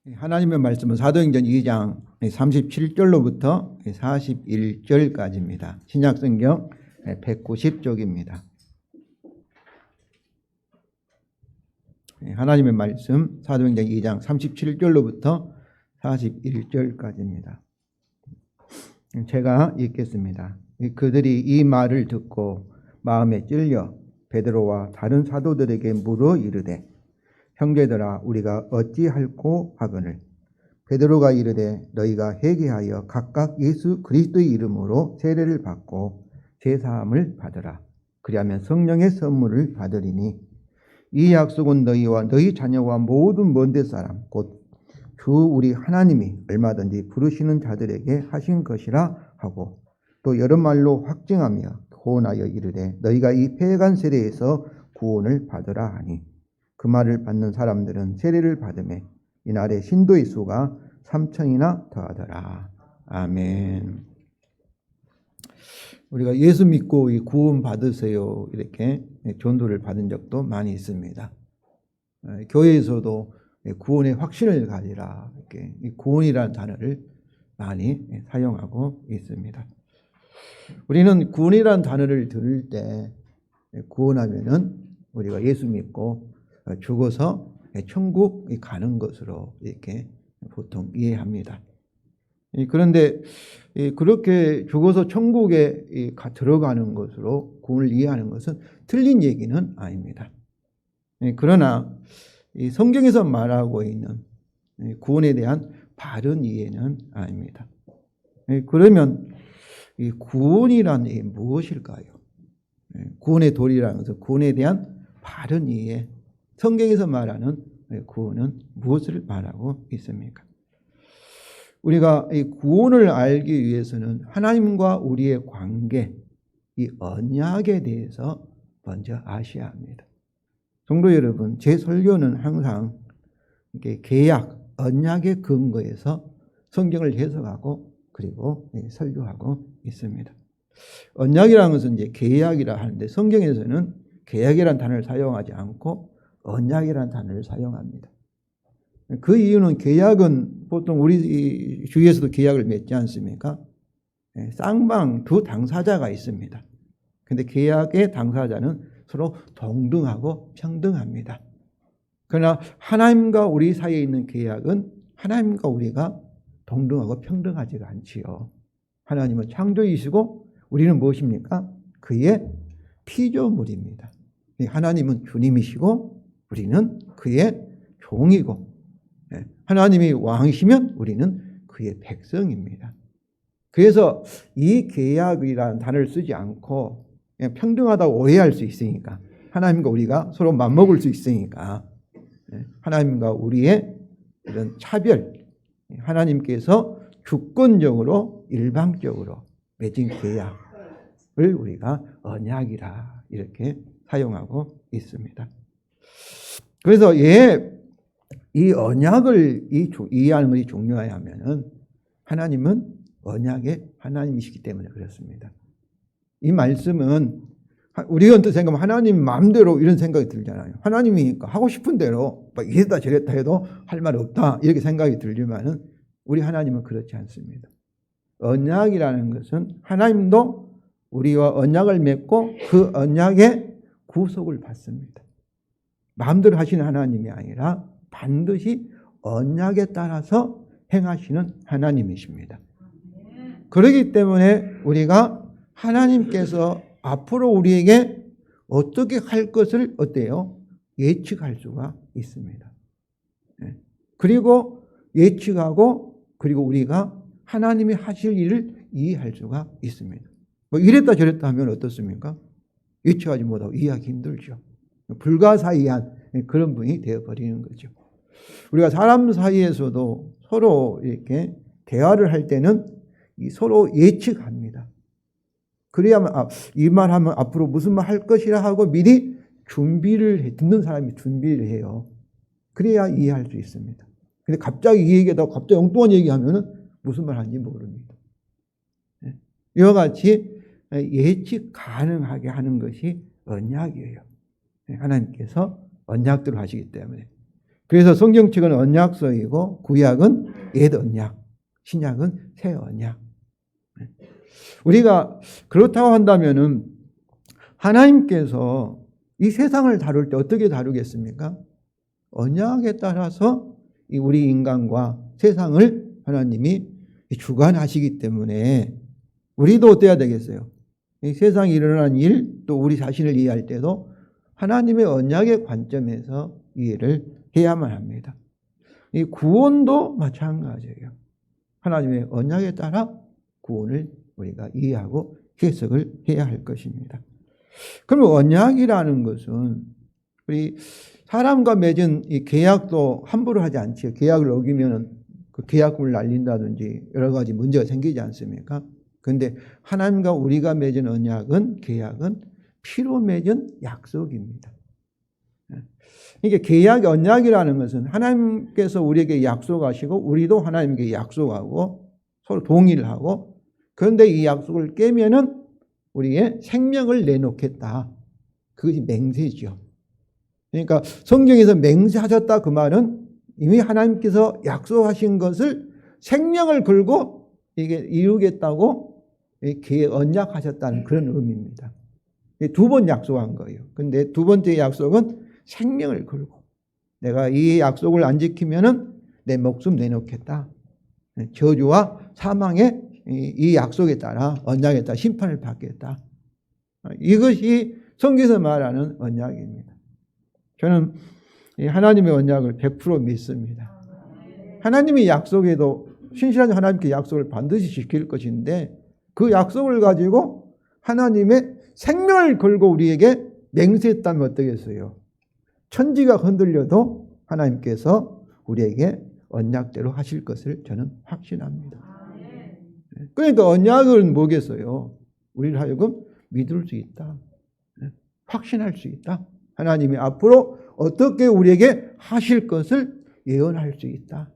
하나님의 말씀은 사도행전 2장 37절로부터 41절까지입니다. 신약성경 190쪽입니다. 하나님의 말씀 사도행전 2장 37절로부터 41절까지입니다. 제가 읽겠습니다. 그들이 이 말을 듣고 마음에 찔려 베드로와 다른 사도들에게 물어 이르되 형제들아 우리가 어찌할꼬 하거늘 베드로가 이르되 너희가 회개하여 각각 예수 그리스도의 이름으로 세례를 받고 제사함을 받으라. 그리하면 성령의 선물을 받으리니 이 약속은 너희와 너희 자녀와 모든 먼데 사람 곧 주 우리 하나님이 얼마든지 부르시는 자들에게 하신 것이라 하고 또 여러 말로 확증하며 호언하여 이르되 너희가 이 폐간 세례에서 구원을 받으라 하니 그 말을 받는 사람들은 세례를 받음에 이날의 신도의 수가 3,000이나 더하더라. 아멘. 우리가 예수 믿고 구원 받으세요 이렇게 전도를 받은 적도 많이 있습니다. 교회에서도 구원의 확신을 가지라 이렇게 구원이라는 단어를 많이 사용하고 있습니다. 우리는 구원이라는 단어를 들을 때 구원하면은 우리가 예수 믿고 죽어서 천국 가는 것으로 이렇게 보통 이해합니다. 그런데 그렇게 죽어서 천국에 들어가는 것으로 구원을 이해하는 것은 틀린 얘기는 아닙니다. 그러나 성경에서 말하고 있는 구원에 대한 바른 이해는 아닙니다. 그러면 이 구원이란 게 무엇일까요? 구원의 도리라는 것은 구원에 대한 바른 이해, 성경에서 말하는 구원은 무엇을 말하고 있습니까? 우리가 이 구원을 알기 위해서는 하나님과 우리의 관계, 이 언약에 대해서 먼저 아셔야 합니다. 성도 여러분, 제 설교는 항상 이렇게 계약, 언약의 근거에서 성경을 해석하고 그리고 설교하고 있습니다. 언약이라는 것은 이제 계약이라 하는데 성경에서는 계약이라는 단어를 사용하지 않고 언약이라는 단어를 사용합니다. 그 이유는 계약은 보통 우리 주위에서도 계약을 맺지 않습니까? 쌍방 두 당사자가 있습니다. 그런데 계약의 당사자는 서로 동등하고 평등합니다. 그러나 하나님과 우리 사이에 있는 계약은 하나님과 우리가 동등하고 평등하지가 않지요. 하나님은 창조이시고 우리는 무엇입니까? 그의 피조물입니다. 하나님은 주님이시고 우리는 그의 종이고 하나님이 왕이시면 우리는 그의 백성입니다. 그래서 이 계약이라는 단어를 쓰지 않고 그냥 평등하다고 오해할 수 있으니까 하나님과 우리가 서로 맞먹을 수 있으니까 하나님과 우리의 이런 차별, 하나님께서 주권적으로 일방적으로 맺은 계약을 우리가 언약이라 이렇게 사용하고 있습니다. 그래서 이 언약을 이해하는 것이 중요하냐면은 하나님은 언약의 하나님이시기 때문에 그렇습니다. 이 말씀은 우리가 어떤 생각하면 하나님 마음대로 이런 생각이 들잖아요. 하나님이니까 하고 싶은 대로 막 이랬다 저랬다 해도 할 말 없다 이렇게 생각이 들지만은 우리 하나님은 그렇지 않습니다. 언약이라는 것은 하나님도 우리와 언약을 맺고 그 언약의 구속을 받습니다. 마음대로 하시는 하나님이 아니라 반드시 언약에 따라서 행하시는 하나님이십니다. 그렇기 때문에 우리가 하나님께서 앞으로 우리에게 어떻게 할 것을 어때요? 예측할 수가 있습니다. 그리고 예측하고 그리고 우리가 하나님이 하실 일을 이해할 수가 있습니다. 뭐 이랬다 저랬다 하면 어떻습니까? 예측하지 못하고 이해하기 힘들죠. 불가사의한 그런 분이 되어버리는 거죠. 우리가 사람 사이에서도 서로 이렇게 대화를 할 때는 서로 예측합니다. 그래야만 이 말 하면 앞으로 무슨 말 할 것이라 하고 미리 듣는 사람이 준비를 해요. 그래야 이해할 수 있습니다. 근데 갑자기 이 얘기하다가 갑자기 엉뚱한 얘기하면은 무슨 말 하는지 모릅니다. 이와 같이 예측 가능하게 하는 것이 언약이에요. 하나님께서 언약대로 하시기 때문에 그래서 성경책은 언약서이고 구약은 옛 언약, 신약은 새 언약. 우리가 그렇다고 한다면은 하나님께서 이 세상을 다룰 때 어떻게 다루겠습니까? 언약에 따라서 우리 인간과 세상을 하나님이 주관하시기 때문에 우리도 어때야 되겠어요? 이 세상에 일어난 일, 또 우리 자신을 이해할 때도 하나님의 언약의 관점에서 이해를 해야만 합니다. 이 구원도 마찬가지예요. 하나님의 언약에 따라 구원을 우리가 이해하고 해석을 해야 할 것입니다. 그럼 언약이라는 것은 우리 사람과 맺은 이 계약도 함부로 하지 않지요. 계약을 어기면 그 계약금을 날린다든지 여러 가지 문제가 생기지 않습니까? 그런데 하나님과 우리가 맺은 언약은, 계약은 피로 맺은 약속입니다. 이게 계약, 언약이라는 것은 하나님께서 우리에게 약속하시고 우리도 하나님께 약속하고 서로 동의를 하고, 그런데 이 약속을 깨면은 우리의 생명을 내놓겠다. 그것이 맹세죠. 그러니까 성경에서 맹세하셨다 그 말은 이미 하나님께서 약속하신 것을 생명을 걸고 이게 이루겠다고 언약하셨다는 그런 의미입니다. 두 번 약속한 거예요. 근데 두 번째 약속은 생명을 걸고 내가 이 약속을 안 지키면은 내 목숨 내놓겠다. 저주와 사망의 이 약속에 따라, 언약에 따라 심판을 받겠다. 이것이 성경에서 말하는 언약입니다. 저는 하나님의 언약을 100% 믿습니다. 하나님의 약속에도 신실한 하나님께 약속을 반드시 지킬 것인데 그 약속을 가지고 하나님의 생명을 걸고 우리에게 맹세했다면 어떠겠어요? 천지가 흔들려도 하나님께서 우리에게 언약대로 하실 것을 저는 확신합니다. 그러니까 언약은 뭐겠어요? 우리를 하여금 믿을 수 있다. 확신할 수 있다. 하나님이 앞으로 어떻게 우리에게 하실 것을 예언할 수 있다.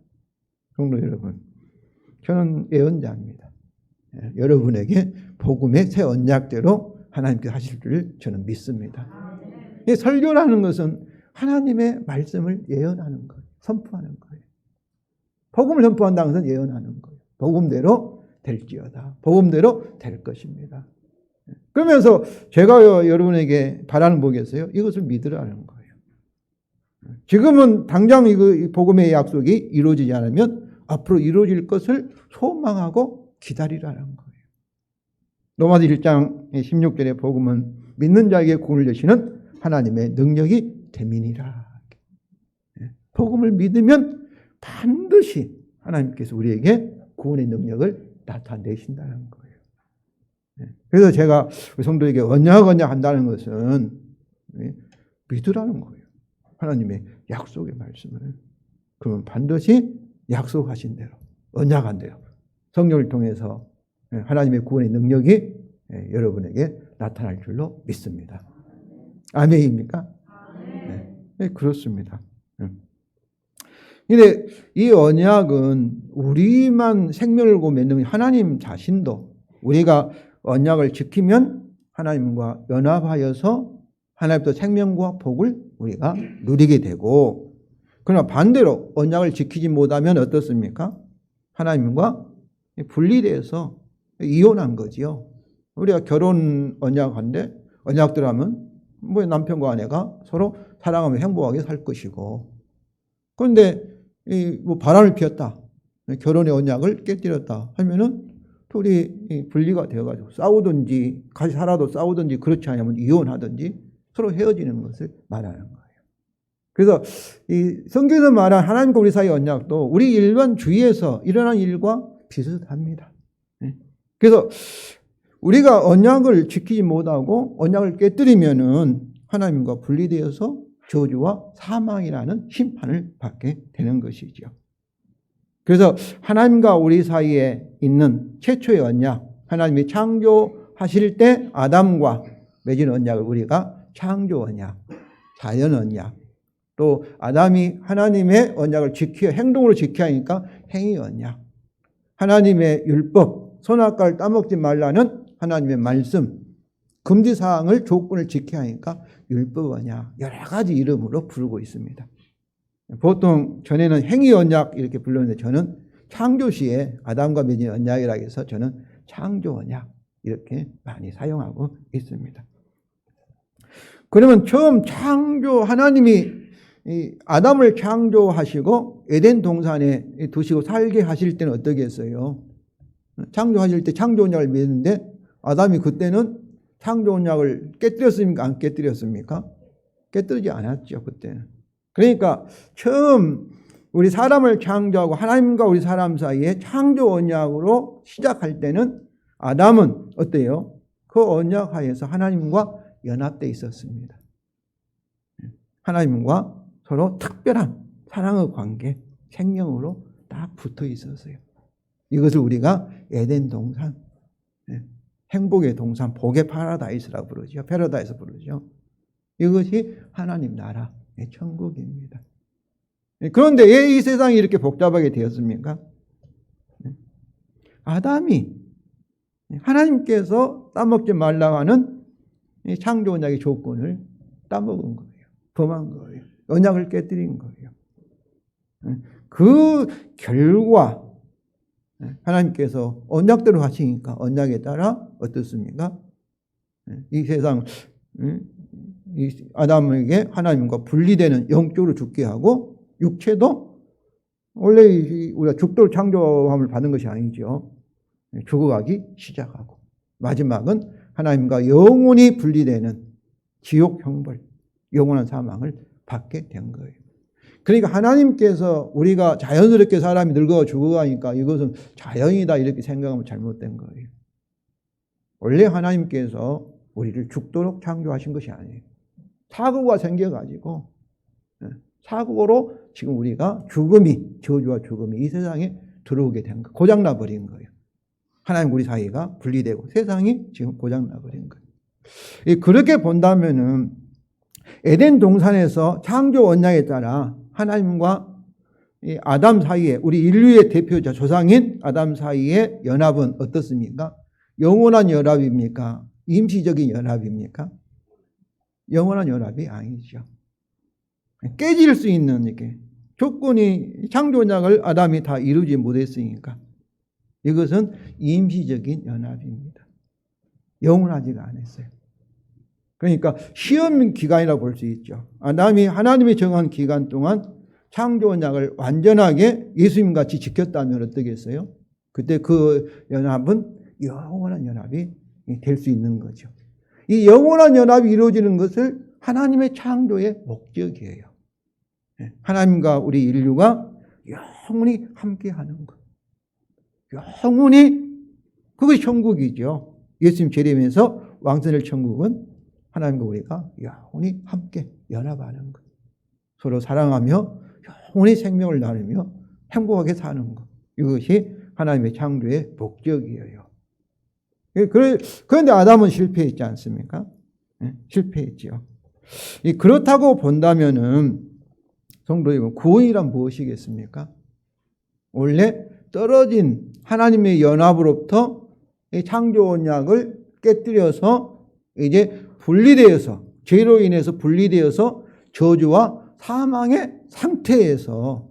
성도 여러분, 저는 예언자입니다. 여러분에게 복음의 새 언약대로 하나님께서 하실 줄 저는 믿습니다. 설교라는 것은 하나님의 말씀을 예언하는 거예요. 선포하는 거예요. 복음을 선포한다는 것은 예언하는 거예요. 복음대로 될지어다. 복음대로 될 것입니다. 그러면서 제가 여러분에게 바라는 뭐겠어요? 이것을 믿으라는 거예요. 지금은 당장 이 복음의 약속이 이루어지지 않으면 앞으로 이루어질 것을 소망하고 기다리라는 거예요. 로마서 1장 16절의 복음은 믿는 자에게 구원을 주시는 하나님의 능력이 됨이니라. 복음을 믿으면 반드시 하나님께서 우리에게 구원의 능력을 나타내신다는 거예요. 그래서 제가 성도에게 언약 한다는 것은 믿으라는 거예요. 하나님의 약속의 말씀을. 그러면 반드시 약속하신 대로, 언약한 대로 성령을 통해서 하나님의 구원의 능력이 여러분에게 나타날 줄로 믿습니다. 아멘입니까? 네, 그렇습니다. 근데 이 언약은 우리만 생명을 걸고 맺는 하나님 자신도 우리가 언약을 지키면 하나님과 연합하여서 하나님부터 생명과 복을 우리가 누리게 되고, 그러나 반대로 언약을 지키지 못하면 어떻습니까? 하나님과 분리돼서 이혼한 거지요. 우리가 결혼 언약한데 언약대로 하면 뭐 남편과 아내가 서로 사랑하며 행복하게 살 것이고, 그런데 뭐 바람을 피웠다, 결혼의 언약을 깨뜨렸다 하면은 둘이 분리가 되어가지고 싸우든지 같이 살아도 싸우든지, 그렇지 않으면 이혼하든지 서로 헤어지는 것을 말하는 거예요. 그래서 이 성경에서 말한 하나님과 우리 사이의 언약도 우리 일반 주위에서 일어난 일과 비슷합니다. 그래서 우리가 언약을 지키지 못하고 언약을 깨뜨리면은 하나님과 분리되어서 저주와 사망이라는 심판을 받게 되는 것이죠. 그래서 하나님과 우리 사이에 있는 최초의 언약, 하나님이 창조하실 때 아담과 맺은 언약을 우리가 창조 언약, 자연 언약, 또 아담이 하나님의 언약을 지켜 행동으로 지켜야 하니까 행위 언약, 하나님의 율법, 선악과를 따먹지 말라는 하나님의 말씀, 금지사항을 조건을 지켜야 하니까 율법 언약, 여러 가지 이름으로 부르고 있습니다. 보통 전에는 행위 언약 이렇게 불렀는데 저는 창조시에 아담과 맺은 언약이라고 해서 저는 창조 언약 이렇게 많이 사용하고 있습니다. 그러면 처음 하나님이 이 아담을 창조하시고 에덴 동산에 두시고 살게 하실 때는 어떻게 했어요? 창조하실 때 창조 언약을 맺는데 아담이 그때는 창조 언약을 깨뜨렸습니까? 안 깨뜨렸습니까? 깨뜨리지 않았죠, 그때는. 그러니까 처음 우리 사람을 창조하고 하나님과 우리 사람 사이에 창조 언약으로 시작할 때는 아담은 어때요? 그 언약 하에서 하나님과 연합되어 있었습니다. 하나님과 서로 특별한 사랑의 관계, 생명으로 딱 붙어 있었어요. 이것을 우리가 에덴 동산, 행복의 동산, 복의 파라다이스라고 부르죠. 패러다이스 부르죠. 이것이 하나님 나라의 천국입니다. 그런데 왜 이 세상이 이렇게 복잡하게 되었습니까? 아담이 하나님께서 따먹지 말라고 하는 창조 언약의 조건을 따먹은 거예요. 범한 거예요. 언약을 깨뜨린 거예요. 그 결과 하나님께서 언약대로 하시니까 언약에 따라 어떻습니까? 이 세상 이 아담에게 하나님과 분리되는 영적으로 죽게 하고 육체도 원래 우리가 죽도록 창조함을 받은 것이 아니죠. 죽어가기 시작하고 마지막은 하나님과 영원히 분리되는 지옥 형벌, 영원한 사망을 받게 된 거예요. 그러니까 하나님께서 우리가 자연스럽게 사람이 늙어 죽어가니까 이것은 자연이다 이렇게 생각하면 잘못된 거예요. 원래 하나님께서 우리를 죽도록 창조하신 것이 아니에요. 사고가 생겨가지고 사고로 지금 우리가 저주와 죽음이 이 세상에 들어오게 된 거예요. 고장나 버린 거예요. 하나님 우리 사이가 분리되고 세상이 지금 고장나 버린 거예요. 그렇게 본다면은 에덴 동산에서 창조 언약에 따라 하나님과 아담 사이에 우리 인류의 대표자 조상인 아담 사이의 연합은 어떻습니까? 영원한 연합입니까? 임시적인 연합입니까? 영원한 연합이 아니죠. 깨질 수 있는 이렇게 조건이 창조 언약을 아담이 다 이루지 못했으니까 이것은 임시적인 연합입니다. 영원하지가 않았어요. 그러니까 시험 기간이라고 볼 수 있죠. 아담이 하나님이 정한 기간 동안 창조 언약을 완전하게 예수님같이 지켰다면 어떻겠어요? 그때 그 연합은 영원한 연합이 될 수 있는 거죠. 이 영원한 연합이 이루어지는 것을 하나님의 창조의 목적이에요. 하나님과 우리 인류가 영원히 함께하는 것. 영원히 그것이 천국이죠. 예수님 재림에서 왕선의 천국은 하나님과 우리가 영원히 함께 연합하는 것. 서로 사랑하며 영원히 생명을 나누며 행복하게 사는 것. 이것이 하나님의 창조의 목적이에요. 그런데 아담은 실패했지 않습니까? 실패했죠. 그렇다고 본다면은 성도 여러분, 구원이란 무엇이겠습니까? 원래 떨어진 하나님의 연합으로부터 창조 언약을 깨뜨려서 이제 분리되어서 죄로 인해서 분리되어서 저주와 사망의 상태에서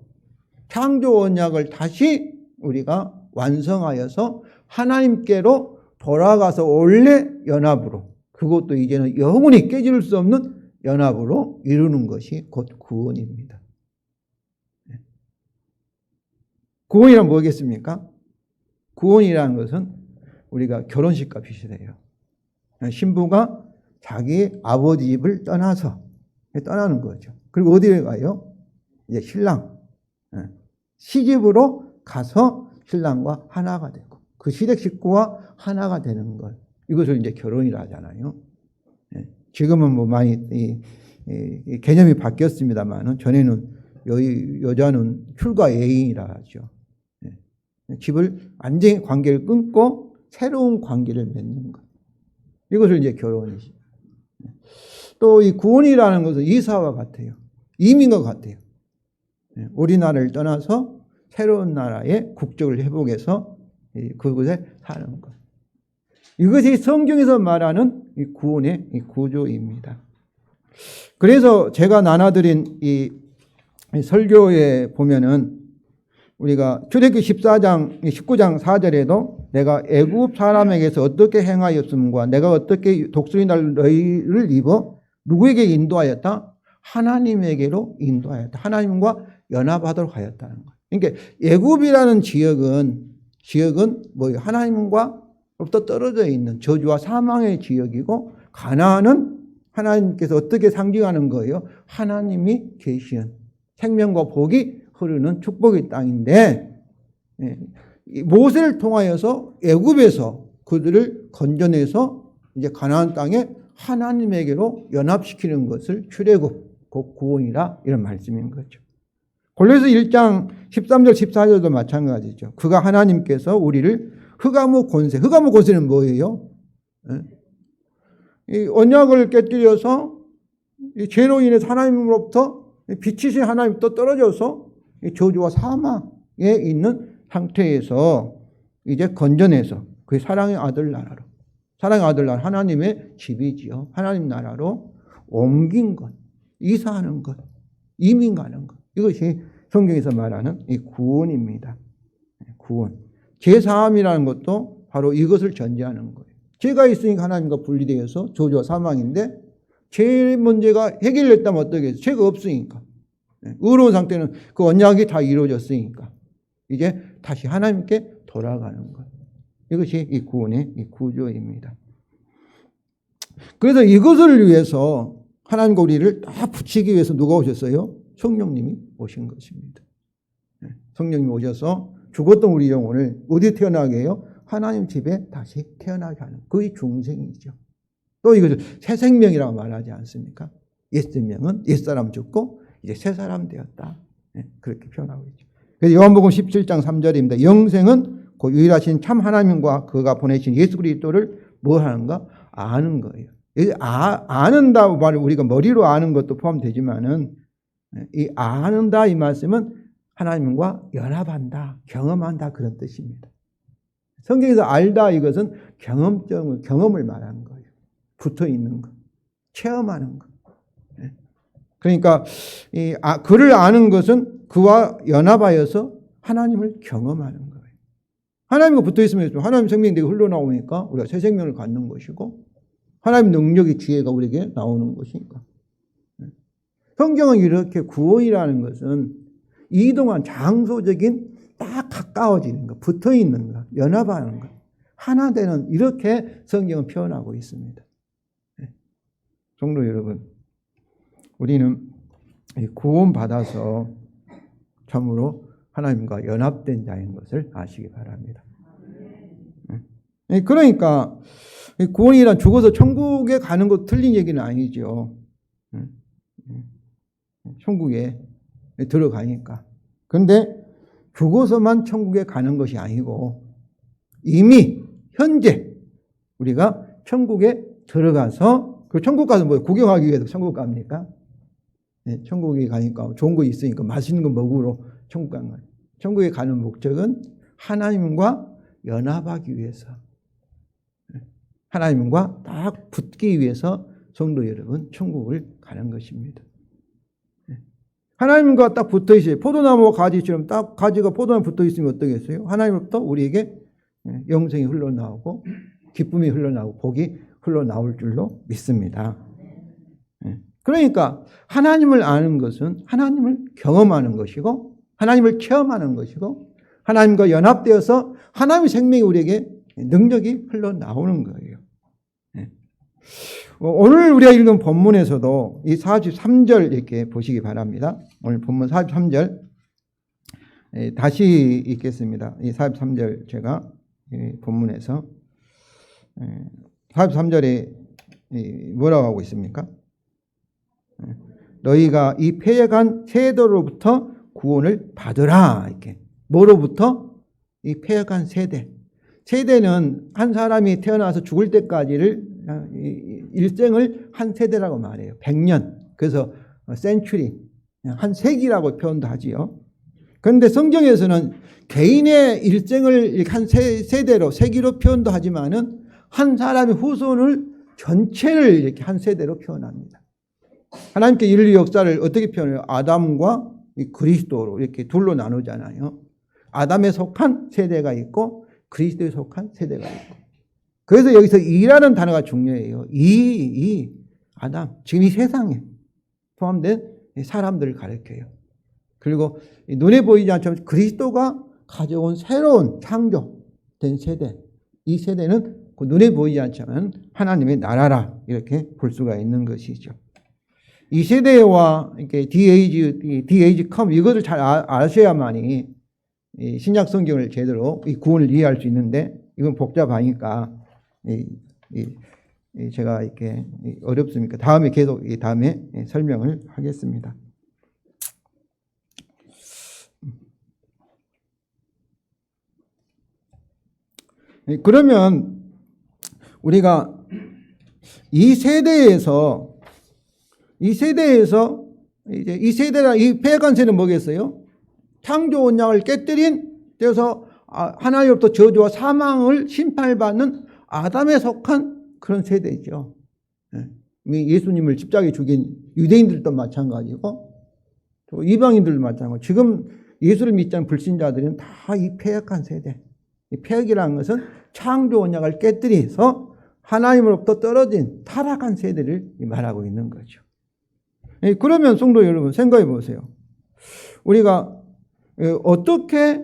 창조 언약을 다시 우리가 완성하여서 하나님께로 돌아가서 원래 연합으로, 그것도 이제는 영원히 깨질 수 없는 연합으로 이루는 것이 곧 구원입니다. 구원이란 뭐겠습니까? 구원이라는 것은 우리가 결혼식과 비슷해요. 신부가 자기 아버지 집을 떠나는 거죠. 그리고 어디에 가요? 이제 신랑, 시집으로 가서 신랑과 하나가 되고 그 시댁 식구와 하나가 되는 것. 이것을 이제 결혼이라 하잖아요. 지금은 뭐 많이 이 개념이 바뀌었습니다만은 전에는 여자는 출가 예인이라 하죠. 집을 완전히 관계를 끊고 새로운 관계를 맺는 것. 이것을 이제 결혼이죠. 또 이 구원이라는 것은 이사와 같아요. 이민과 같아요. 우리나라를 떠나서 새로운 나라의 국적을 회복해서 그곳에 사는 것. 이것이 성경에서 말하는 이 구원의 이 구조입니다. 그래서 제가 나눠드린 이 설교에 보면은 우리가 출애굽기 14장 19장 4절에도 내가 애굽 사람에게서 어떻게 행하였음과 내가 어떻게 독수리 날 너희를 입어 누구에게 인도하였다? 하나님에게로 인도하였다. 하나님과 연합하도록 하였다는 거예요. 그러니까 애굽이라는 지역은 뭐예요? 하나님과로부터 떨어져 있는 저주와 사망의 지역이고, 가나안은 하나님께서 어떻게 상징하는 거예요? 하나님이 계시는 생명과 복이 흐르는 축복의 땅인데, 모세를 통하여서 애굽에서 그들을 건져내서 이제 가나안 땅에 하나님에게로 연합시키는 것을 출애굽, 곧 구원이라 이런 말씀인 거죠. 골로새 1장 13절 14절도 마찬가지죠. 그가 하나님께서 우리를 흑암의 권세, 흑암의 권세는 뭐예요? 이 언약을 깨뜨려서 이 죄로 인해서 하나님으로부터 빛이신 하나님부터 떨어져서 저주와 사망에 있는 상태에서 이제 건져내서 그 사랑의 아들 나라로, 사랑의 아들 나라, 하나님의 집이지요. 하나님 나라로 옮긴 것, 이사하는 것, 이민 가는 것. 이것이 성경에서 말하는 이 구원입니다. 구원. 제사함이라는 것도 바로 이것을 전제하는 거예요. 죄가 있으니까 하나님과 분리되어서 저주와 사망인데, 죄 문제가 해결됐다면 어떻게 죄가 없으니까, 의로운 상태는 그 언약이 다 이루어졌으니까 이제 다시 하나님께 돌아가는 것. 이것이 이 구원의 이 구조입니다. 그래서 이것을 위해서 하나님과 우리를 다 붙이기 위해서 누가 오셨어요? 성령님이 오신 것입니다. 성령님이 오셔서 죽었던 우리 영혼을 어디 태어나게 해요? 하나님 집에 다시 태어나게 하는, 그게 중생이죠. 또 이것을 새 생명이라고 말하지 않습니까? 옛 생명은 옛사람 죽고 이제 새 사람 되었다. 그렇게 표현하고 있죠. 그래서 요한복음 17장 3절입니다. 영생은 그 유일하신 참 하나님과 그가 보내신 예수 그리스도를 뭐 하는가? 아는 거예요. 아는다고 말을 우리가 머리로 아는 것도 포함되지만은, 이 아는다 이 말씀은 하나님과 연합한다, 경험한다, 그런 뜻입니다. 성경에서 알다 이것은 경험을 말하는 거예요. 붙어 있는 것, 체험하는 것. 그러니까 그를 아는 것은 그와 연합하여서 하나님을 경험하는 거예요. 하나님과 붙어 있으면 하나님 생명이 내게 흘러나오니까 우리가 새 생명을 갖는 것이고, 하나님 능력의 지혜가 우리에게 나오는 것이니까. 성경은 이렇게 구원이라는 것은 이동한 장소적인 딱 가까워지는 것, 붙어 있는 것, 연합하는 것, 하나 되는, 이렇게 성경은 표현하고 있습니다. 성도 여러분, 우리는 구원받아서 참으로 하나님과 연합된 자인 것을 아시기 바랍니다. 그러니까 구원이란 죽어서 천국에 가는 것 틀린 얘기는 아니죠. 천국에 들어가니까. 그런데 죽어서만 천국에 가는 것이 아니고 이미 현재 우리가 천국에 들어가서, 그 천국 가서 뭐 구경하기 위해서 천국 갑니까? 천국에 가니까 좋은 거 있으니까 맛있는 거 먹으러 천국 가는 거예요. 천국에 가는 목적은 하나님과 연합하기 위해서, 하나님과 딱 붙기 위해서 성도 여러분 천국을 가는 것입니다. 하나님과 딱 붙어 있어요. 포도나무와 가지처럼 딱 가지가 포도나무 붙어 있으면 어떠겠어요? 하나님부터 우리에게 영생이 흘러나오고 기쁨이 흘러나오고 복이 흘러나올 줄로 믿습니다. 그러니까 하나님을 아는 것은 하나님을 경험하는 것이고, 하나님을 체험하는 것이고, 하나님과 연합되어서 하나님의 생명이 우리에게 능력이 흘러나오는 거예요. 오늘 우리가 읽은 본문에서도 이 43절 이렇게 보시기 바랍니다. 오늘 본문 43절 다시 읽겠습니다. 이 43절 제가 본문에서 43절에 뭐라고 하고 있습니까? 너희가 이 패역한 세대로부터 구원을 받으라. 이렇게. 뭐로부터? 이 패역한 세대. 세대는 한 사람이 태어나서 죽을 때까지를 일생을 한 세대라고 말해요. 100년. 그래서 센츄리, 한 세기라고 표현도 하지요. 그런데 성경에서는 개인의 일생을 한 세대로, 세기로 표현도 하지만은 한 사람의 후손을 전체를 이렇게 한 세대로 표현합니다. 하나님께 인류 역사를 어떻게 표현해요? 아담과 이 그리스도로 이렇게 둘로 나누잖아요. 아담에 속한 세대가 있고 그리스도에 속한 세대가 있고. 그래서 여기서 이라는 단어가 중요해요. 아담, 지금 이 세상에 포함된 사람들을 가리켜요. 그리고 눈에 보이지 않지만 그리스도가 가져온 새로운 창조된 세대, 이 세대는 그 눈에 보이지 않지만 하나님의 나라라 이렇게 볼 수가 있는 것이죠. 이 세대와 이렇게 DH come 이것을 잘 아셔야만이 이 신약 성경을 제대로 이 구원을 이해할 수 있는데 이건 복잡하니까 제가 이렇게 어렵습니까? 다음에 계속 다음에 설명을 하겠습니다. 그러면 우리가 이 세대에서 이제 이 세대라 이 패역한 세대는 뭐겠어요? 창조 언약을 깨뜨린 그래서 하나님으로부터 저주와 사망을 심판받는 아담에 속한 그런 세대죠. 예수님을 십자가에 죽인 유대인들도 마찬가지고 또 이방인들도 마찬가지고 지금 예수를 믿지 않는 불신자들은 다 이 패역한 세대. 이 패역이라는 것은 창조 언약을 깨뜨려서 하나님으로부터 떨어진 타락한 세대를 말하고 있는 거죠. 그러면 성도 여러분 생각해 보세요. 우리가 어떻게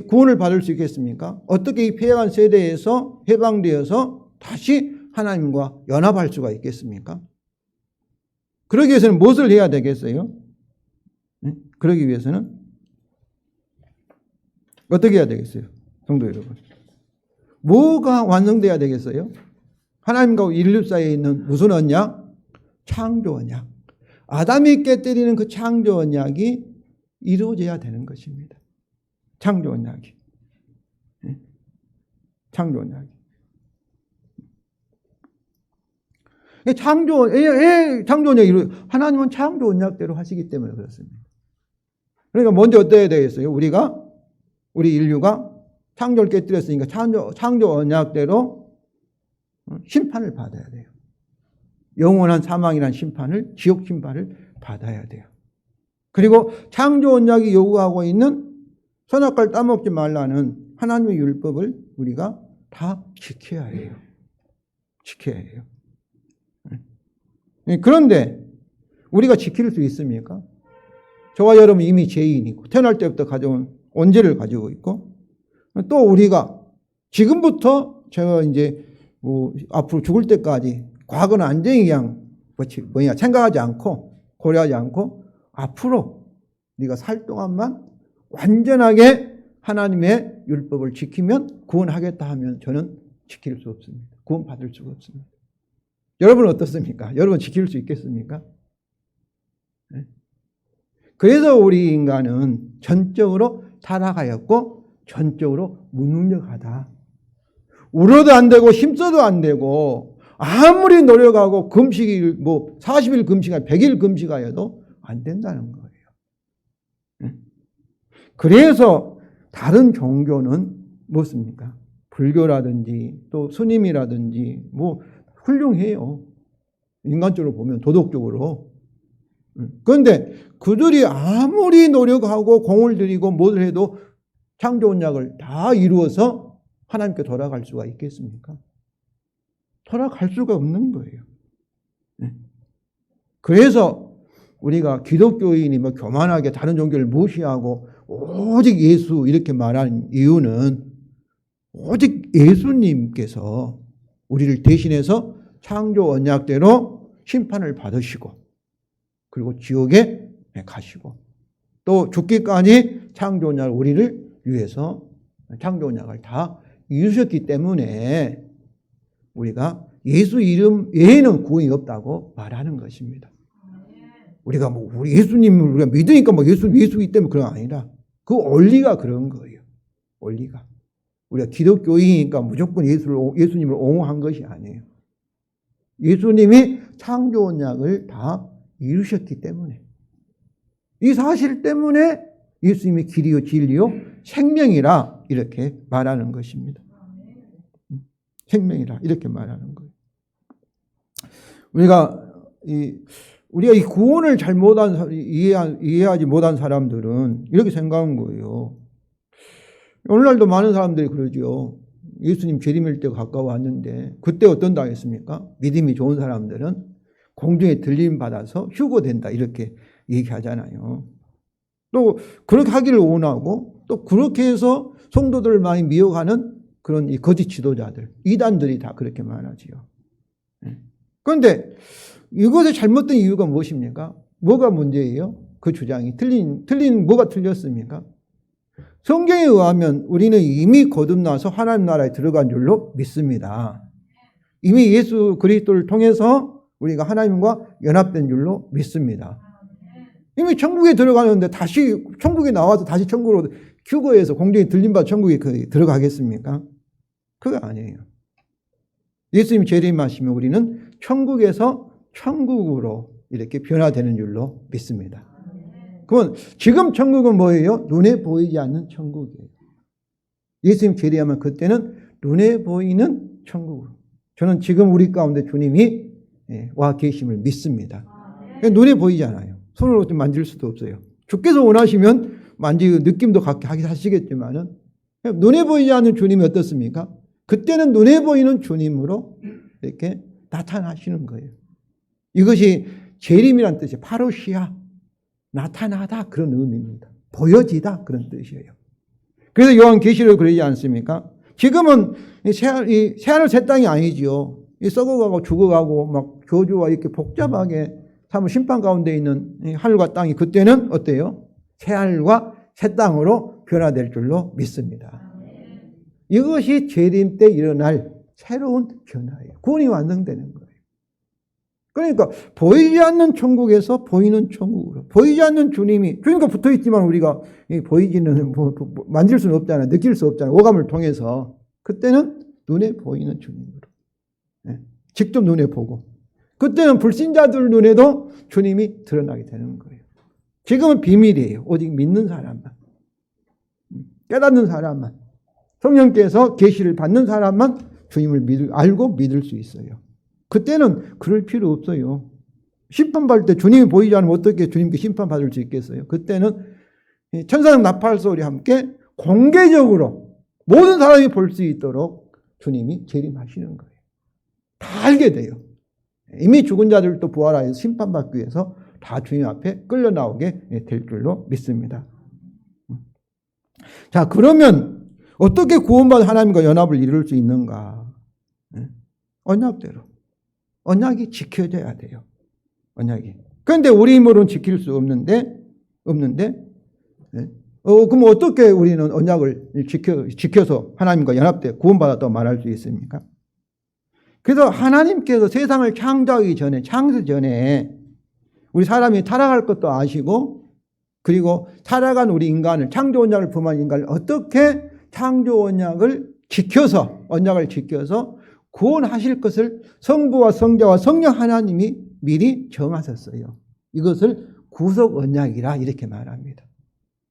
구원을 받을 수 있겠습니까? 어떻게 이 패역한 세대에서 해방되어서 다시 하나님과 연합할 수가 있겠습니까? 그러기 위해서는 무엇을 해야 되겠어요? 그러기 위해서는 어떻게 해야 되겠어요? 성도 여러분. 뭐가 완성돼야 되겠어요? 하나님과 인류 사이에 있는 무슨 언약? 창조 언약. 아담이 깨뜨리는 그 창조 언약이 이루어져야 되는 것입니다. 창조 언약이. 창조 언약이. 창조 언약이 하나님은 창조 언약대로 하시기 때문에 그렇습니다. 그러니까 먼저 어때야 되겠어요? 우리 인류가 창조를 깨뜨렸으니까 창조 언약대로 심판을 받아야 돼요. 영원한 사망이라는 심판을, 지옥 심판을 받아야 돼요. 그리고 창조 언약이 요구하고 있는 선악과를 따먹지 말라는 하나님의 율법을 우리가 다 지켜야 해요. 지켜야 해요. 그런데 우리가 지킬 수 있습니까? 저와 여러분 이미 죄인이고 태어날 때부터 가져온 원죄를 가지고 있고 또 우리가 지금부터 제가 이제 앞으로 죽을 때까지 과거는 안전히 그냥 생각하지 않고 고려하지 않고 앞으로 네가 살 동안만 완전하게 하나님의 율법을 지키면 구원하겠다 하면 저는 지킬 수 없습니다. 구원받을 수가 없습니다. 여러분은 어떻습니까? 여러분 지킬 수 있겠습니까? 네? 그래서 우리 인간은 전적으로 타락하였고 전적으로 무능력하다. 울어도 안 되고 힘써도 안 되고 아무리 노력하고 금식일 40일 금식하여 100일 금식하여도 안 된다는 거예요. 그래서 다른 종교는 무엇입니까? 불교라든지 또 스님이라든지 훌륭해요. 인간적으로 보면 도덕적으로. 그런데 그들이 아무리 노력하고 공을 들이고 뭐를 해도 창조 언약을 다 이루어서 하나님께 돌아갈 수가 있겠습니까? 돌아갈 수가 없는 거예요. 그래서 우리가 기독교인이 교만하게 다른 종교를 무시하고 오직 예수 이렇게 말하는 이유는 오직 예수님께서 우리를 대신해서 창조 언약대로 심판을 받으시고 그리고 지옥에 가시고 또 죽기까지 창조 언약을 우리를 위해서 창조 언약을 다 이루셨기 때문에 우리가 예수 이름 외에는 구원이 없다고 말하는 것입니다. 우리가 우리 예수님을 우리가 믿으니까 예수이기 때문에 그런 거 아니라 그 원리가 그런 거예요. 원리가. 우리가 기독교인이니까 무조건 예수님을 옹호한 것이 아니에요. 예수님이 창조 언약을 다 이루셨기 때문에 이 사실 때문에 예수님이 길이요 진리요 생명이라 이렇게 말하는 것입니다. 생명이라 이렇게 말하는 거예요. 우리가 우리가 이 구원을 이해하지 못한 사람들은 이렇게 생각한 거예요. 오늘날도 많은 사람들이 그러죠. 예수님 재림일 때 가까워 왔는데 그때 어떤다 했습니까? 믿음이 좋은 사람들은 공중에 들림 받아서 휴거된다 이렇게 얘기하잖아요. 또 그렇게 하기를 원하고 또 그렇게 해서 성도들을 많이 미혹하는 그런 이 거짓 지도자들, 이단들이 다 그렇게 말하지요. 그런데 이것의 잘못된 이유가 무엇입니까? 뭐가 문제예요? 그 주장이 틀린 뭐가 틀렸습니까? 성경에 의하면 우리는 이미 거듭나서 하나님 나라에 들어간 줄로 믿습니다. 이미 예수 그리스도를 통해서 우리가 하나님과 연합된 줄로 믿습니다. 이미 천국에 들어가는데 다시 천국에 나와서 다시 천국으로 휴거해서 공중에 들림받아 천국에 들어가겠습니까? 그거 아니에요. 예수님 재림하시면 우리는 천국에서 천국으로 이렇게 변화되는 줄로 믿습니다. 그건 지금 천국은 뭐예요? 눈에 보이지 않는 천국이에요. 예수님 재림하면 그때는 눈에 보이는 천국으로. 저는 지금 우리 가운데 주님이 와 계심을 믿습니다. 눈에 보이잖아요. 손으로 좀 만질 수도 없어요. 주께서 원하시면 만지고 느낌도 갖게 하시겠지만은 눈에 보이지 않는 주님이 어떻습니까? 그때는 눈에 보이는 주님으로 이렇게 나타나시는 거예요. 이것이 재림이란 뜻이에요. 파루시아, 나타나다 그런 의미입니다. 보여지다 그런 뜻이에요. 그래서 요한계시록 그러지 않습니까? 지금은 새하늘 새 땅이 아니지요. 썩어가고 죽어가고 막 교주와 이렇게 복잡하게 참 심판 가운데 있는 하늘과 땅이 그때는 어때요? 새하늘과 새 땅으로 변화될 줄로 믿습니다. 이것이 재림 때 일어날 새로운 변화예요. 구원이 완성되는 거예요. 그러니까 보이지 않는 천국에서 보이는 천국으로, 보이지 않는 주님이 주님과 붙어 있지만 우리가 보이지는 만질 수는 없잖아요. 느낄 수 없잖아요. 오감을 통해서. 그때는 눈에 보이는 주님으로, 직접 눈에 보고, 그때는 불신자들 눈에도 주님이 드러나게 되는 거예요. 지금은 비밀이에요. 오직 믿는 사람만, 깨닫는 사람만, 성령께서 계시를 받는 사람만 주님을 알고 믿을 수 있어요. 그때는 그럴 필요 없어요. 심판받을 때 주님이 보이지 않으면 어떻게 주님께 심판받을 수 있겠어요? 그때는 천사장 나팔 소리와 함께 공개적으로 모든 사람이 볼 수 있도록 주님이 재림하시는 거예요. 다 알게 돼요. 이미 죽은 자들도 부활하여서 심판받기 위해서 다 주님 앞에 끌려 나오게 될 줄로 믿습니다. 자, 그러면 어떻게 구원받은 하나님과 연합을 이룰 수 있는가? 언약대로. 언약이 지켜져야 돼요. 언약이. 그런데 우리 힘으로는 지킬 수 없는데, 그럼 어떻게 우리는 언약을 지켜서 하나님과 연합돼 구원받았다고 말할 수 있습니까? 그래서 하나님께서 세상을 창조 전에 우리 사람이 타락할 것도 아시고, 그리고 타락한 우리 인간을, 창조 언약을 범한 인간을 어떻게 창조 언약을 지켜서 구원하실 것을 성부와 성자와 성령 하나님이 미리 정하셨어요. 이것을 구속 언약이라 이렇게 말합니다.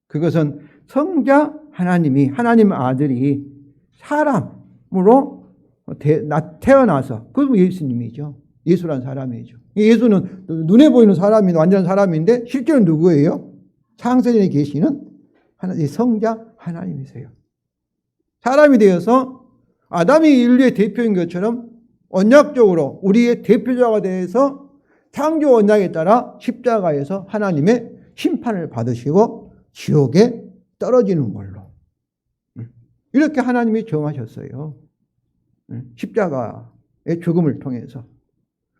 그것은 성자 하나님이, 하나님 아들이 사람으로 태어나서, 그건 예수님이죠. 예수란 사람이죠. 예수는 눈에 보이는 사람이 완전한 사람인데 실제로 누구예요? 창세전에 계시는 성자 하나님이세요. 사람이 되어서 아담이 인류의 대표인 것처럼 언약적으로 우리의 대표자가 되어서 창조 언약에 따라 십자가에서 하나님의 심판을 받으시고 지옥에 떨어지는 걸로 이렇게 하나님이 정하셨어요. 십자가의 죽음을 통해서.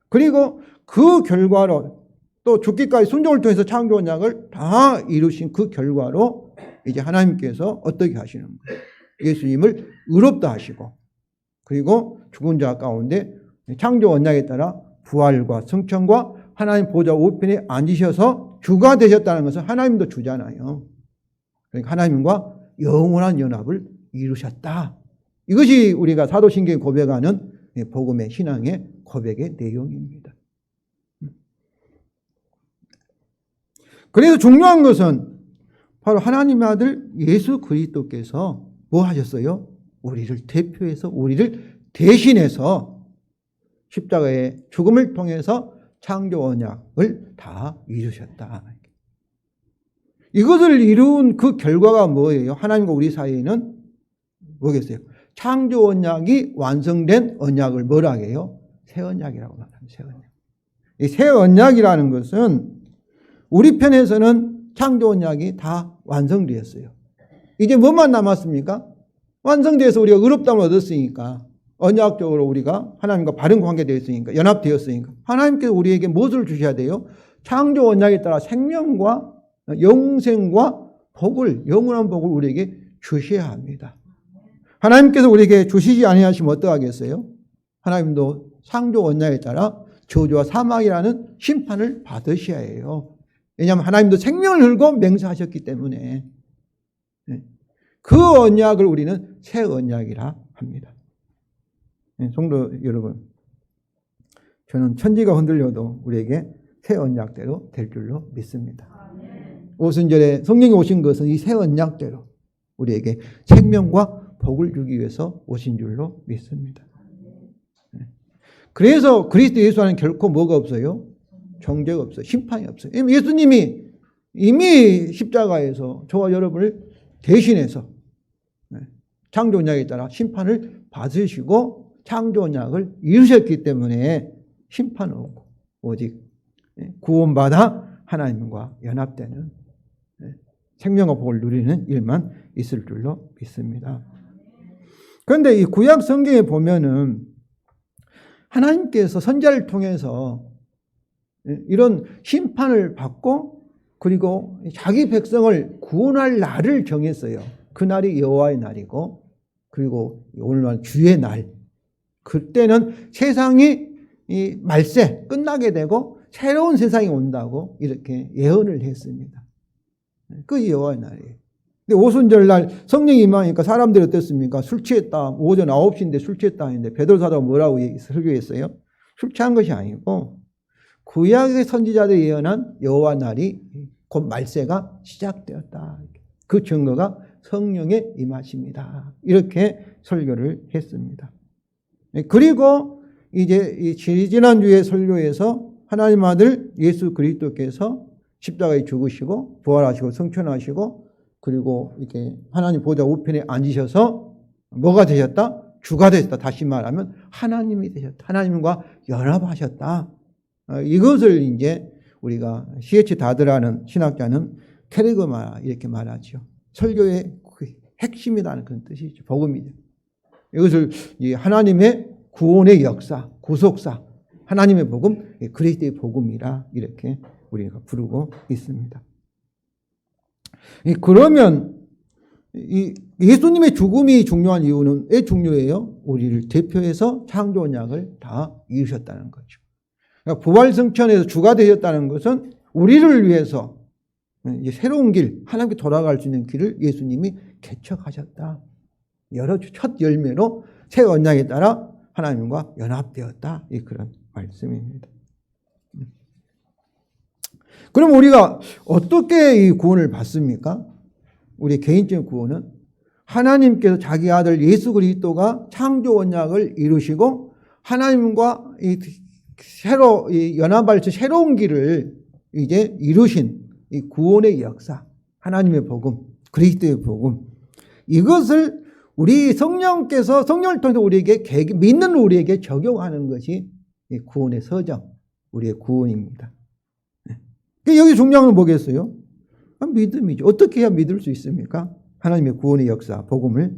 그리고 그 결과로 또 죽기까지 순종을 통해서 창조 언약을 다 이루신 그 결과로 이제 하나님께서 어떻게 하시는 거예요? 예수님을 의롭다 하시고, 그리고 죽은 자 가운데 창조 언약에 따라 부활과 승천과 하나님 보좌 우편에 앉으셔서 주가 되셨다는 것은 하나님도 주잖아요. 그러니까 하나님과 영원한 연합을 이루셨다. 이것이 우리가 사도신경에 고백하는 복음의 신앙의 고백의 내용입니다. 그래서 중요한 것은 바로 하나님의 아들 예수 그리스도께서 뭐 하셨어요? 우리를 대표해서, 우리를 대신해서 십자가의 죽음을 통해서 창조 언약을 다 이루셨다. 이것을 이룬 그 결과가 뭐예요? 하나님과 우리 사이에는 뭐겠어요? 창조 언약이 완성된 언약을 뭐라 해요? 새 언약이라고 말합니다. 새 언약. 이 새 언약이라는 것은 우리 편에서는 창조 언약이 다 완성되었어요. 이제 뭐만 남았습니까? 완성돼서 우리가 의롭다함을 얻었으니까, 언약적으로 우리가 하나님과 바른 관계되었으니까, 연합되었으니까 하나님께서 우리에게 무엇을 주셔야 돼요? 창조 언약에 따라 생명과 영생과 복을, 영원한 복을 우리에게 주셔야 합니다. 하나님께서 우리에게 주시지 아니하시면 어떡하겠어요? 하나님도 창조 언약에 따라 저주와 사망이라는 심판을 받으셔야 해요. 왜냐하면 하나님도 생명을 흘고 맹세하셨기 때문에. 그 언약을 우리는 새 언약이라 합니다. 성도 여러분, 저는 천지가 흔들려도 우리에게 새 언약대로 될 줄로 믿습니다. 오순절에 성령이 오신 것은 이 새 언약대로 우리에게 생명과 복을 주기 위해서 오신 줄로 믿습니다. 그래서 그리스도 예수 안에는 결코 뭐가 없어요? 정죄가 없어요. 심판이 없어요. 예수님이 이미 십자가에서 저와 여러분을 대신해서 창조 언약에 따라 심판을 받으시고 창조 언약을 이루셨기 때문에 심판 없고 오직 구원받아 하나님과 연합되는 생명과 복을 누리는 일만 있을 줄로 믿습니다. 그런데 이 구약 성경에 보면은 하나님께서 선지자를 통해서 이런 심판을 받고 그리고 자기 백성을 구원할 날을 정했어요. 그날이 여호와의 날이고 그리고 오늘날 주의 날. 그때는 세상이 이 말세 끝나게 되고 새로운 세상이 온다고 이렇게 예언을 했습니다. 그 여호와의 날이에요. 근데 오순절 날 성령이 임하니까 사람들이 어땠습니까? 술 취했다. 오전 9시인데 술 취했다 했는데 베드로 사도가 뭐라고 설교했어요? 술 취한 것이 아니고 구약의 선지자들이 예언한 여호와 날이 곧 말세가 시작되었다. 그 증거가 성령의 임하십니다. 이렇게 설교를 했습니다. 그리고 이제 이 지난주에 설교에서 하나님 아들 예수 그리스도께서 십자가에 죽으시고 부활하시고 승천하시고 그리고 이렇게 하나님 보좌 우편에 앉으셔서 뭐가 되셨다? 주가 되셨다. 다시 말하면 하나님이 되셨다. 하나님과 연합하셨다. 이것을 이제 우리가 C.H. 다드라는 신학자는 캐리그마 이렇게 말하죠. 설교의 핵심이라는 그런 뜻이죠. 복음이죠. 이것을 하나님의 구원의 역사, 구속사, 하나님의 복음, 그리스도의 복음이라 이렇게 우리가 부르고 있습니다. 그러면 이 예수님의 죽음이 중요한 이유는 왜 중요해요? 우리를 대표해서 창조 언약을 다 이루셨다는 거죠. 그러니까 부활승천에서 주가 되셨다는 것은 우리를 위해서 이제 새로운 길, 하나님께 돌아갈 수 있는 길을 예수님이 개척하셨다. 첫 열매로 새 언약에 따라 하나님과 연합되었다. 이 그런 말씀입니다. 그럼 우리가 어떻게 이 구원을 받습니까? 우리 개인적인 구원은 하나님께서 자기 아들 예수 그리스도가 창조 언약을 이루시고 하나님과 연합할 수 새로운 길을 이제 이루신 이 구원의 역사, 하나님의 복음, 그리스도의 복음, 이것을 우리 성령께서 성령을 통해서 우리에게 믿는 우리에게 적용하는 것이 이 구원의 서정, 우리의 구원입니다. 여기 중요한 건 뭐겠어요? 믿음이죠. 어떻게 해야 믿을 수 있습니까? 하나님의 구원의 역사, 복음을.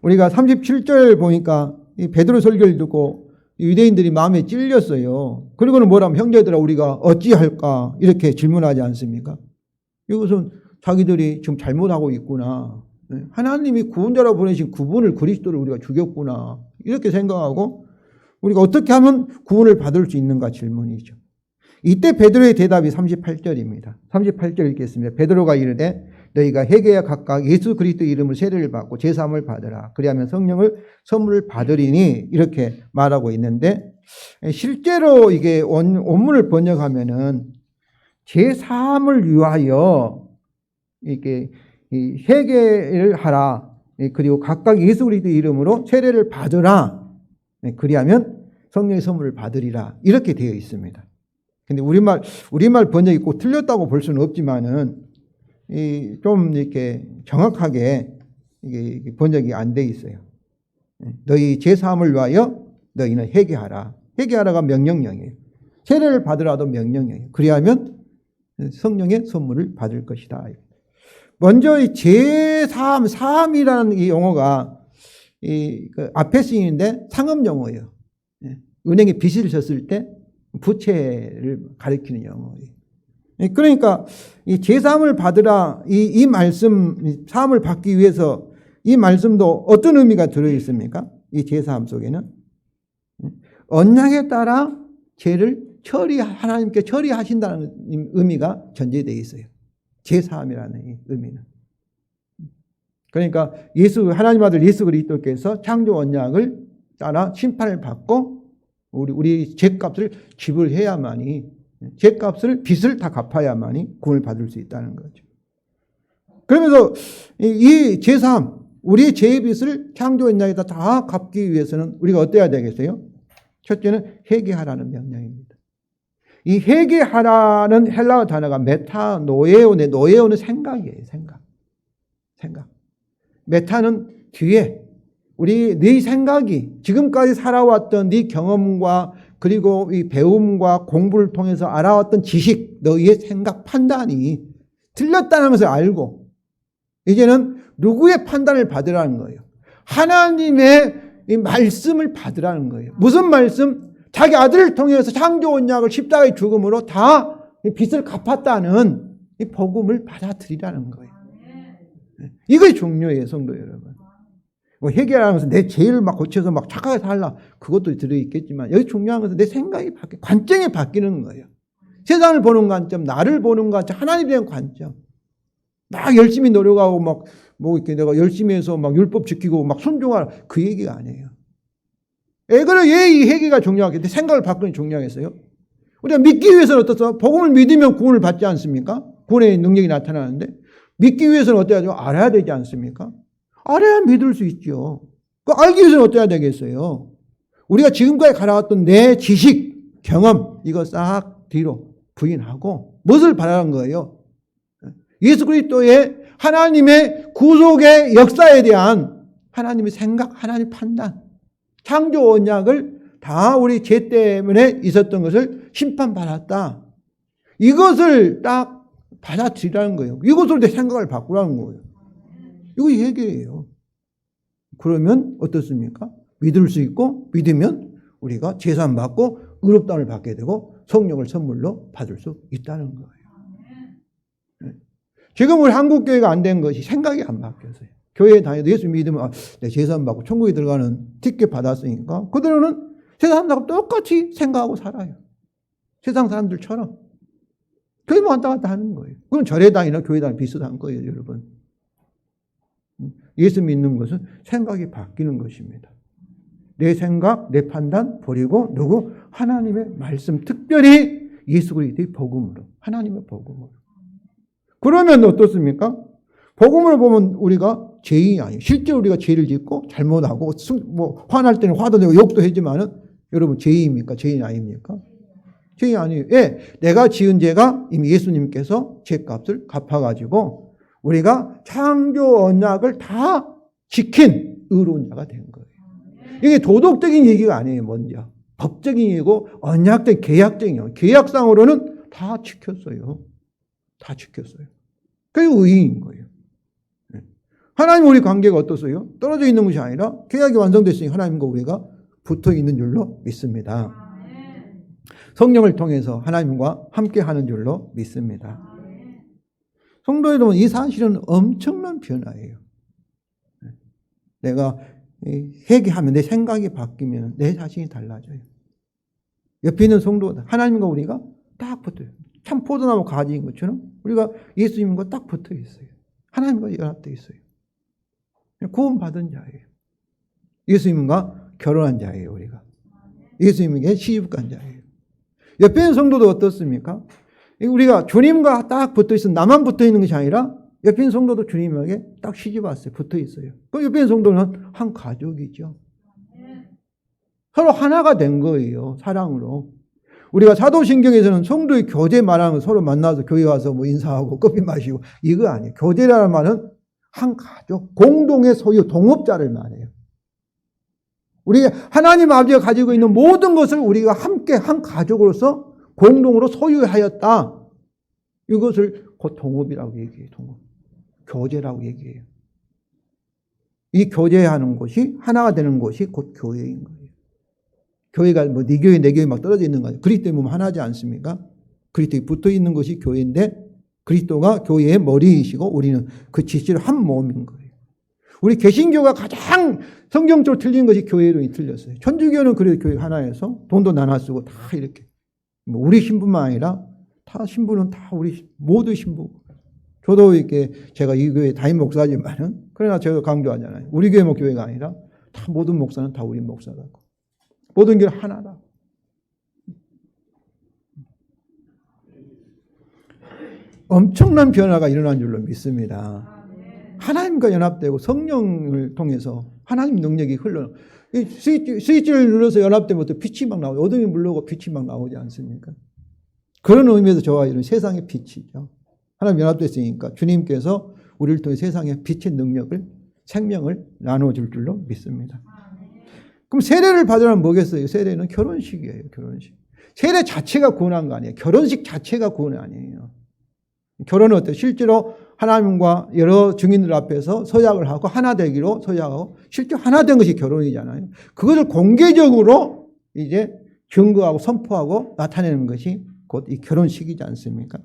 우리가 37절 보니까 이 베드로 설교를 듣고 유대인들이 마음에 찔렸어요. 그리고는 뭐라면 형제들아 우리가 어찌할까 이렇게 질문하지 않습니까? 이것은 자기들이 지금 잘못하고 있구나. 하나님이 구원자라고 보내신 그분을 그리스도를 우리가 죽였구나. 이렇게 생각하고 우리가 어떻게 하면 구원을 받을 수 있는가 질문이죠. 이때 베드로의 대답이 38절입니다. 38절 읽겠습니다. 베드로가 이르되 너희가 회개에 각각 예수 그리스도 이름을 세례를 받고 제사함을 받으라. 그리하면 성령을 선물을 받으리니 이렇게 말하고 있는데 실제로 이게 원문을 번역하면은 제사함을 위하여 이렇게 회개를 하라. 그리고 각각 예수 그리스도 이름으로 세례를 받으라. 그리하면 성령의 선물을 받으리라. 이렇게 되어 있습니다. 근데 우리말 번역이 꼭 틀렸다고 볼 수는 없지만은, 좀 이렇게 정확하게 이게 번역이 안 돼 있어요. 너희 제사함을 위하여 너희는 회개하라. 회개하라가 명령형이에요. 세례를 받으라도 명령형이에요. 그리하면 성령의 선물을 받을 것이다. 먼저 이 제사함, 사함이라는 이 용어가 그 앞에 쓰이는데 상업 용어예요. 은행에 빚을 졌을 때 부채를 가리키는 용어예요. 그러니까 이 제사함을 받으라, 이 말씀, 사함을 받기 위해서 이 말씀도 어떤 의미가 들어 있습니까? 이 제사함 속에는 언약에 따라 죄를 하나님께 처리하신다는 의미가 전제되어 있어요. 제사함이라는 이 의미는. 그러니까 하나님 아들 예수 그리스도께서 창조 언약을 따라 심판을 받고 우리 죄값을 지불해야만이, 빚을 다 갚아야만이 구원을 받을 수 있다는 거죠. 그러면서 이 제사함, 우리의 죄의 빚을 창조 언약에다 다 갚기 위해서는 우리가 어때야 되겠어요? 첫째는 회개하라는 명령입니다. 이 회개하라는 헬라어 단어가 메타노에오네, 노에오는 생각이에요. 생각. 메타는 뒤에 네 생각이 지금까지 살아왔던 네 경험과 그리고 이 배움과 공부를 통해서 알아왔던 지식, 너희의 생각, 판단이 틀렸다는 것을 알고 이제는 누구의 판단을 받으라는 거예요? 하나님의 이 말씀을 받으라는 거예요. 무슨 말씀? 자기 아들을 통해서 창조 언약을 십자가의 죽음으로 다 빚을 갚았다는 이 복음을 받아들이라는 거예요. 이것이 중요해요, 성도 여러분. 회개하면서 내 죄를 막 고쳐서 막 착하게 살라, 그것도 들어있겠지만 여기 중요한 것은 내 생각이 관점이 바뀌는 거예요. 세상을 보는 관점, 나를 보는 관점, 하나님에 대한 관점. 막 열심히 노력하고 이렇게 내가 열심히 해서 막 율법 지키고 막 순종하라, 그 얘기가 아니에요. 왜 이 회개가 중요하겠어요? 생각을 바꾸는 게 중요하겠어요? 우리가 믿기 위해서는 어떻습니까? 복음을 믿으면 구원을 받지 않습니까? 구원의 능력이 나타나는데 믿기 위해서는 어때야 돼요? 알아야 되지 않습니까? 알아야 믿을 수 있죠. 알기 위해서는 어때야 되겠어요? 우리가 지금까지 가라왔던 내 지식, 경험, 이거 싹 뒤로 부인하고 무엇을 바라는 거예요? 예수 그리스도의 하나님의 구속의 역사에 대한 하나님의 생각, 하나님의 판단, 창조 언약을 다 우리 죄 때문에 있었던 것을 심판받았다. 이것을 딱 받아들이라는 거예요. 이것으로 내 생각을 바꾸라는 거예요. 이거 얘기예요. 그러면 어떻습니까? 믿을 수 있고 믿으면 우리가 제사함 받고 의롭다함을 받게 되고 성령을 선물로 받을 수 있다는 거예요. 지금 우리 한국 교회가 안 된 것이 생각이 안 바뀌었어요. 교회에 다녀도 예수 믿으면 내 제사함 받고 천국에 들어가는 티켓 받았으니까 그들은 세상 사람들하고 똑같이 생각하고 살아요. 세상 사람들처럼. 교회만 왔다 갔다 하는 거예요. 그건 절에 다니나 교회 다니나 비슷한 거예요, 여러분. 예수 믿는 것은 생각이 바뀌는 것입니다. 내 생각, 내 판단 버리고 누구? 하나님의 말씀, 특별히 예수 그리스도의 복음으로, 하나님의 복음으로. 그러면 어떻습니까? 복음을 보면 우리가 죄인이 아니에요. 실제 우리가 죄를 짓고 잘못하고 화날 때는 화도 내고 욕도 하지만은 여러분 죄인입니까? 죄인 아닙니까? 죄인이 아니에요. 예, 내가 지은 죄가 이미 예수님께서 죄값을 갚아가지고 우리가 창조 언약을 다 지킨 의로운 자가 된 거예요. 이게 도덕적인 얘기가 아니에요. 먼저 법적인 얘기고 언약적, 계약적인 얘기예요. 계약상으로는 다 지켰어요. 다 지켰어요. 그게 의인인 거예요. 하나님 우리 관계가 어떠세요? 떨어져 있는 것이 아니라 계약이 완성됐으니 하나님과 우리가 붙어 있는 줄로 믿습니다. 성령을 통해서 하나님과 함께하는 줄로 믿습니다. 성도 여러분, 이 사실은 엄청난 변화예요. 내가 회개하면 내 생각이 바뀌면 내 자신이 달라져요. 옆에 있는 성도, 하나님과 우리가 딱 붙어요. 참 포도나무 가지인 것처럼 우리가 예수님과 딱 붙어 있어요. 하나님과 연합되어 있어요. 구원받은 자예요. 예수님과 결혼한 자예요, 우리가. 예수님에게 시집간 자예요. 옆에 있는 성도도 어떻습니까? 우리가 주님과 딱 붙어 있어, 나만 붙어 있는 것이 아니라 옆에 있는 성도도 주님에게 딱 시집 왔어요. 붙어 있어요. 그 옆에 있는 성도는 한 가족이죠. 서로 하나가 된 거예요. 사랑으로. 우리가 사도신경에서는 성도의 교제 말하는 거 서로 만나서 교회 와서 뭐 인사하고 커피 마시고 이거 아니에요. 교제라는 말은 한 가족, 공동의 소유, 동업자를 말해요. 우리 하나님 아버지가 가지고 있는 모든 것을 우리가 함께 한 가족으로서 공동으로 소유하였다. 이것을 곧 동업이라고 얘기해요. 동업. 교제라고 얘기해요. 이 교제하는 것이 하나가 되는 것이 곧 교회인 거예요. 교회가 뭐 네 교회 내 교회 막 떨어져 있는 거 아니에요. 그리스도의 몸 하나지 않습니까? 그리스도에 붙어 있는 것이 교회인데 그리스도가 교회의 머리이시고 우리는 그 지체로 한 몸인 거예요. 우리 개신교가 가장 성경적으로 틀린 것이 교회로 틀렸어요. 천주교는 그래도 교회 하나에서 돈도 나눠 쓰고 다 이렇게 뭐 우리 신부만 아니라 다 신부는 다 우리 모두 신부. 저도 이렇게 제가 이 교회 담임 목사지만은 그러나 제가 강조하잖아요. 우리 교회 교회가 아니라 다 모든 목사는 다 우리 목사라고. 모든 게 하나다. 엄청난 변화가 일어난 줄로 믿습니다. 하나님과 연합되고 성령을 통해서 하나님 능력이 흘러. 스위치를 눌러서 연합되면 빛이 막 나오죠. 어둠이 물러오고 빛이 막 나오지 않습니까? 그런 의미에서 저와 이런 세상의 빛이죠. 하나님 연합됐으니까 주님께서 우리를 통해 세상의 빛의 능력을 생명을 나눠줄 줄로 믿습니다. 그럼 세례를 받으려면 뭐겠어요? 세례는 결혼식이에요. 결혼식. 세례 자체가 구원한 거 아니에요. 결혼식 자체가 구원 아니에요. 결혼은 어때요? 실제로 하나님과 여러 증인들 앞에서 서약을 하고 하나 되기로 서약하고 실제 하나 된 것이 결혼이잖아요. 그것을 공개적으로 이제 증거하고 선포하고 나타내는 것이 곧 이 결혼식이지 않습니까?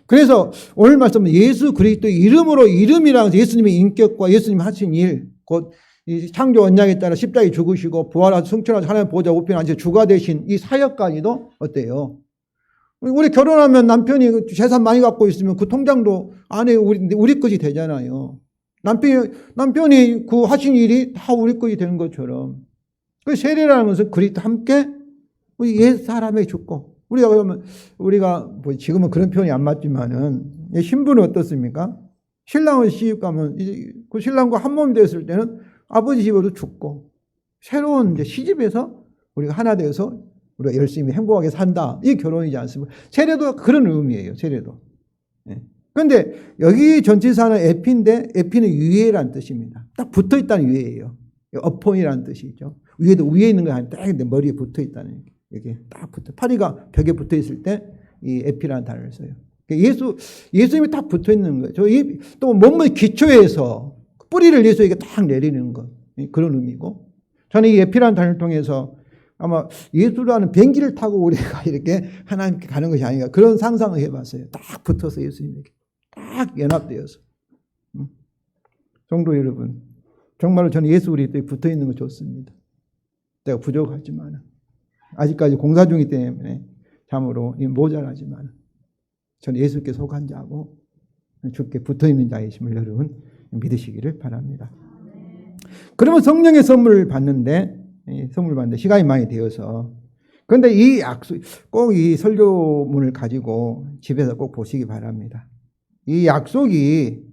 그래서 오늘 말씀은 예수 그리스도의 이름으로 이름이라는 예수님의 인격과 예수님 하신 일, 곧 이 창조 언약에 따라 십자가에 죽으시고 부활하셔서 승천하셔서 하나님 보좌 우편에 앉으셔서 주가 되신 이 사역까지도 어때요? 우리 결혼하면 남편이 재산 많이 갖고 있으면 그 통장도 안에 우리 것이 되잖아요. 남편이 그 하신 일이 다 우리 것이 되는 것처럼. 그 세례라는 것은 그리스도 함께 우리 옛 사람에게 죽고 우리가 그러면 우리가 뭐 지금은 그런 표현이 안 맞지만은 신부는 어떻습니까? 신랑을 시집 가면 그 신랑과 한 몸이 됐을 때는 아버지 집에도 죽고 새로운 이제 시집에서 우리가 하나 되어서 우리가 열심히 행복하게 산다. 이 결혼이지 않습니까? 세례도 그런 의미예요. 세례도. 그런데 여기 전치사는 에피인데 에피는 위에라는 뜻입니다. 딱 붙어 있다는 위에예요. 어폰이라는 뜻이죠. 위에도 위에 있는 거 아니라 딱 머리에 붙어 있다는 이게 딱 붙어. 파리가 벽에 붙어 있을 때 이 에피라는 단어를 써요. 예수님이 딱 붙어 있는 거예요. 또 몸의 기초에서 뿌리를 예수에게 딱 내리는 것. 그런 의미고. 저는 이 에피라는 단어를 통해서 아마 예수라는 비행기를 타고 우리가 이렇게 하나님께 가는 것이 아닌가 그런 상상을 해봤어요. 딱 붙어서 예수님에게 딱 연합되어서. 성도 여러분, 정말로 저는 예수 그리스도에 붙어 있는 거 좋습니다. 내가 부족하지만 아직까지 공사 중이기 때문에 참으로 모자라지만 저는 예수께 속한 자고 주께 붙어 있는 자이심을 여러분 믿으시기를 바랍니다. 그러면 성령의 선물을 받는데 시간이 많이 되어서 그런데 이 약속 꼭 이 설교문을 가지고 집에서 꼭 보시기 바랍니다. 이 약속이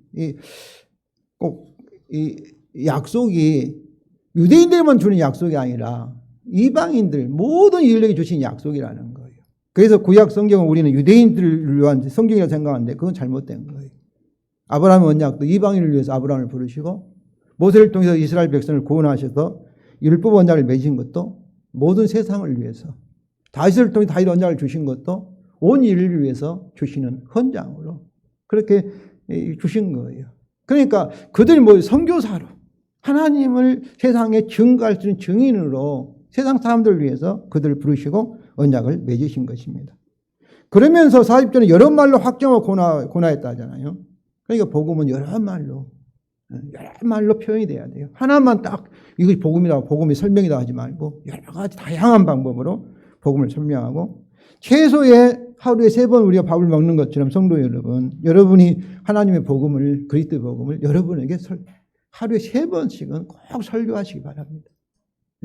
꼭 이 약속이 유대인들만 주는 약속이 아니라 이방인들 모든 인류에게 주신 약속이라는 거예요. 그래서 구약 성경은 우리는 유대인들을 위한 성경이라고 생각하는데 그건 잘못된 거예요. 아브라함의 언약도 이방인을 위해서 아브라함을 부르시고 모세를 통해서 이스라엘 백성을 구원하셔서 율법 언약을 맺은 것도 모든 세상을 위해서 다윗을 통해 다윗 언약을 주신 것도 온 인류를 위해서 주시는 헌장으로 그렇게 주신 거예요. 그러니까 그들이 선교사로 하나님을 세상에 증거할 수 있는 증인으로 세상 사람들을 위해서 그들을 부르시고 언약을 맺으신 것입니다. 그러면서 40절에 여러 말로 확정하고 고나했다 하잖아요. 그러니까 복음은 여러 말로 표현이 돼야 돼요. 하나만 딱 이것이 복음이라고 복음이 설명이라고 하지 말고 여러 가지 다양한 방법으로 복음을 설명하고 최소의 하루에 3번 우리가 밥을 먹는 것처럼 성도 여러분, 여러분이 하나님의 복음을 그리스도의 복음을 여러분에게 하루에 3번씩은 꼭 설교하시기 바랍니다.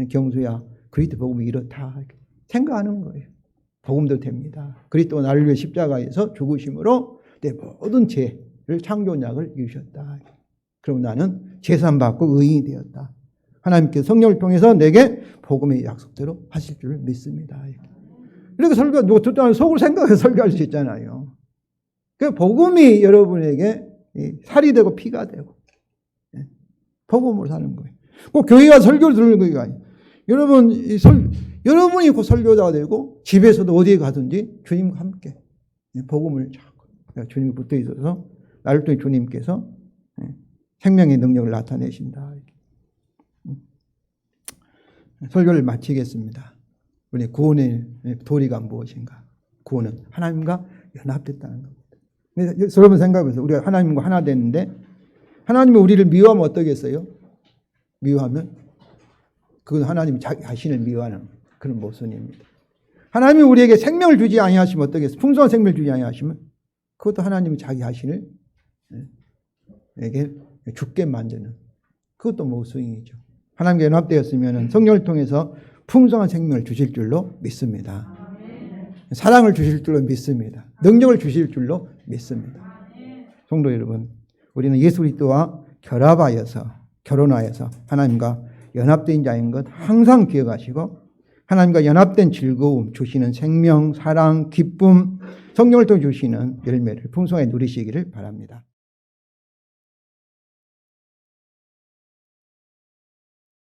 경수야 그리스도 복음이 이렇다 생각하는 거예요. 복음도 됩니다. 그리스도가 나를 위해 십자가에서 죽으심으로 내 모든 죄를 창조약을 이루셨다. 그럼 나는 제산받고 의인이 되었다. 하나님께서 성령을 통해서 내게 복음의 약속대로 하실 줄 믿습니다. 이렇게 설교, 누가 듣도 않고 속으로 생각해서 설교할 수 있잖아요. 그 복음이 여러분에게 살이 되고 피가 되고 복음으로 사는 거예요. 꼭 교회가 설교를 듣는 거가 아니에요. 여러분이 곧 설교자가 되고 집에서도 어디에 가든지 주님과 함께 복음을 자꾸 주님이 붙어 있어서 나를 통해 주님께서 생명의 능력을 나타내신다. 설교를 마치겠습니다. 우리 구원의 도리가 무엇인가? 구원은 하나님과 연합됐다는 겁니다. 여러분 생각해보세요. 우리가 하나님과 하나 됐는데 하나님이 우리를 미워하면 어떠겠어요? 미워하면 그건 하나님이 자기 자신을 미워하는 그런 모습입니다. 하나님이 우리에게 생명을 주지 아니하시면 어떠겠어요? 풍성한 생명을 주지 아니하시면 그것도 하나님이 자기 자신을 에게 죽게 만드는 그것도 모순이죠. 하나님과 연합되었으면 성령을 통해서 풍성한 생명을 주실 줄로 믿습니다. 사랑을 주실 줄로 믿습니다. 능력을 주실 줄로 믿습니다. 성도 여러분, 우리는 예수 그리스도와 결혼하여서 하나님과 연합된 자인 것 항상 기억하시고 하나님과 연합된 즐거움 주시는 생명, 사랑, 기쁨, 성령을 통해 주시는 열매를 풍성하게 누리시기를 바랍니다.